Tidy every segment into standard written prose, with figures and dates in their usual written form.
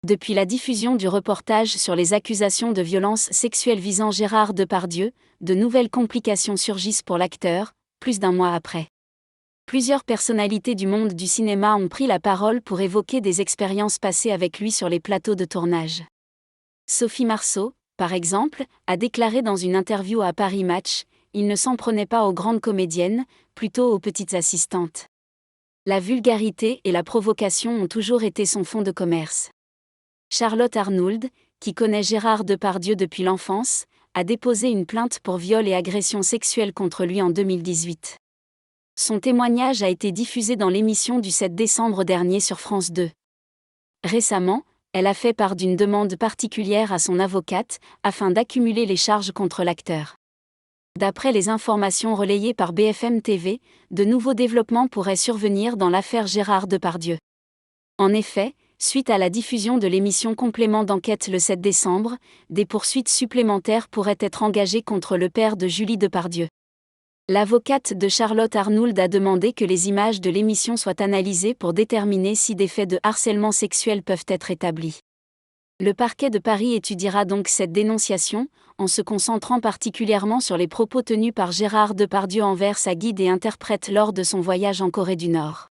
Depuis la diffusion du reportage sur les accusations de violences sexuelles visant Gérard Depardieu, de nouvelles complications surgissent pour l'acteur, plus d'un mois après. Plusieurs personnalités du monde du cinéma ont pris la parole pour évoquer des expériences passées avec lui sur les plateaux de tournage. Sophie Marceau, par exemple, a déclaré dans une interview à Paris Match, « Il ne s'en prenait pas aux grandes comédiennes, plutôt aux petites assistantes. La vulgarité et la provocation ont toujours été son fond de commerce. » Charlotte Arnould, qui connaît Gérard Depardieu depuis l'enfance, a déposé une plainte pour viol et agression sexuelle contre lui en 2018. Son témoignage a été diffusé dans l'émission du 7 décembre dernier sur France 2. Récemment, elle a fait part d'une demande particulière à son avocate, afin d'accumuler les charges contre l'acteur. D'après les informations relayées par BFM TV, de nouveaux développements pourraient survenir dans l'affaire Gérard Depardieu. En effet, suite à la diffusion de l'émission Complément d'enquête le 7 décembre, des poursuites supplémentaires pourraient être engagées contre le père de Julie Depardieu. L'avocate de Charlotte Arnould a demandé que les images de l'émission soient analysées pour déterminer si des faits de harcèlement sexuel peuvent être établis. Le parquet de Paris étudiera donc cette dénonciation, en se concentrant particulièrement sur les propos tenus par Gérard Depardieu envers sa guide et interprète lors de son voyage en Corée du Nord.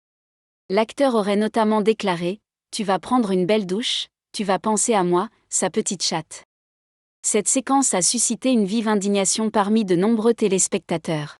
L'acteur aurait notamment déclaré « Tu vas prendre une belle douche, tu vas penser à moi, sa petite chatte ». Cette séquence a suscité une vive indignation parmi de nombreux téléspectateurs.